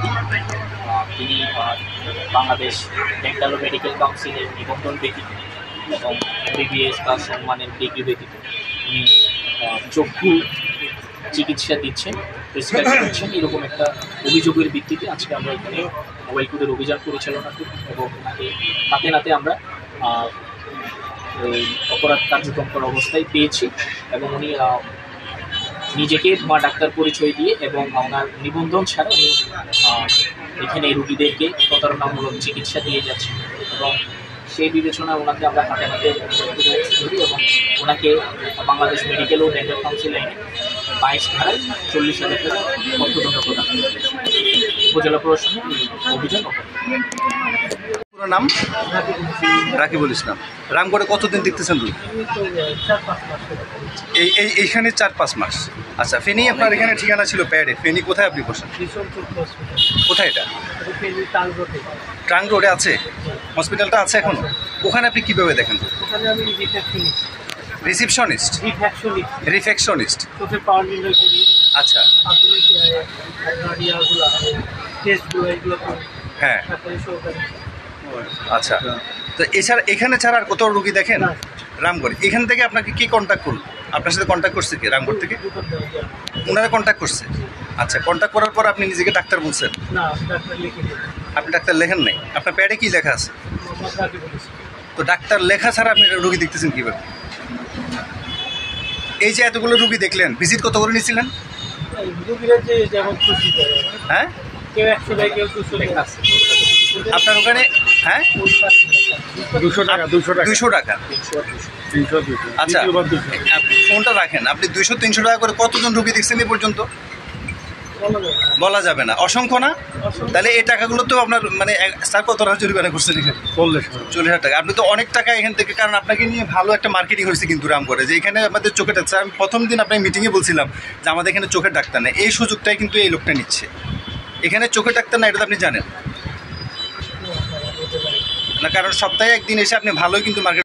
ব্যক্তি। তিনি বাংলাদেশ ডেন্টাল ও মেডিকেল কাউন্সিলের নিবন্ধন ব্যতীত এবং MBBS বা সম্মানের ডিগ্রি ব্যতীত উনি চক্ষু চিকিৎসা দিচ্ছেন, প্রেসক্রাইব করছেন, এরকম একটা অভিযোগের ভিত্তিতে আজকে আমরা এখানে মোবাইল কোর্টের অভিযান পরিচালনা করি এবং ওনাকে হাতে নাতে আমরা অপরাধ কার্যক্রম করা অবস্থায় পেয়েছি এবং উনি নিজেকে মা ডাক্তার পরিচয় দিয়ে এবং ওনার নিবন্ধন ছাড়া উনি এখানে রুগীদেরকে প্রতারণামূলক চিকিৎসা দিয়ে যাচ্ছেন এবং সেই বিবেচনায় ওনাকে আমরা হাতে হাতে ধরি এবং ওনাকে বাংলাদেশ মেডিকেল ও ডেন্টাল কাউন্সিল আইনে 22 ধারায় 40,000 টাকা অর্থদণ্ড প্রদান উপজেলা প্রশাসনের অভিযান। পুরো নাম? রাকিবুল ইসলাম। রামগড়ে কতদিন দেখতেছেন রুগী? এইখানে 4-5 মাস। আচ্ছা, ফেনী আপনার এখানে ঠিকানা ছিল প্যাডে। ফেনী কোথায় আপনি বসেন? কোথায় এটা? ট্রাং রোডে আছে হসপিটালটা আছে এখন? ওখানে আপনি কীভাবে দেখেন? রিসিপশনিস্ট, রিফ্যাকশনিস্ট। আচ্ছা, হ্যাঁ, আচ্ছা। তো এছাড়া এখানে ছাড়া আর কোথাও রুগী দেখেন? রামগড়। এখান থেকে আপনাকে কি কন্ট্যাক্ট করল? আপনার সাথে কন্ট্যাক্ট করছে কি রামগড় থেকে? ওনারা কন্ট্যাক্ট করছে। আচ্ছা, কন্ট্যাক্ট করার পর আপনি নিজেকে ডাক্তার বলছেন? আপনি ডাক্তার লেখেন নাই? আপনার প্যাডে কি লেখা আছে? তো ডাক্তার লেখা ছাড়া আপনি রুগী দেখতেছেন কীভাবে? এই যে এতগুলো রুগী দেখলেন, ভিজিট কত করে নিয়েছিলেন? হ্যাঁ, আপনার ওখানে? হ্যাঁ, 200 টাকা। আচ্ছা, ফোনটা রাখেন। আপনি 200-300 টাকা করে কতজন রুগী দেখছেন এ পর্যন্ত? বলা যাবে না, অসংখ্য না? তাহলে এই টাকাগুলো তো আপনার মানে স্যার কত টাকা জরিমানা করছেন এখানে? 40,000 টাকা। আপনি তো অনেক টাকা এখান থেকে, কারণ আপনাকে নিয়ে ভালো একটা মার্কেটিং হয়েছে কিন্তু রামগড়ে, যে এখানে আমাদের চোখের ডাক্তার। আমি প্রথম দিন আপনার মিটিংয়ে বলছিলাম যে আমাদের এখানে চোখের ডাক্তার নেই। এই সুযোগটাই কিন্তু এই লোকটা নিচ্ছে। এখানে চোখের ডাক্তার না, এটা তো আপনি জানেন না, কারণ সপ্তাহে একদিন এসে আপনি ভালোই কিন্তু মার্কেট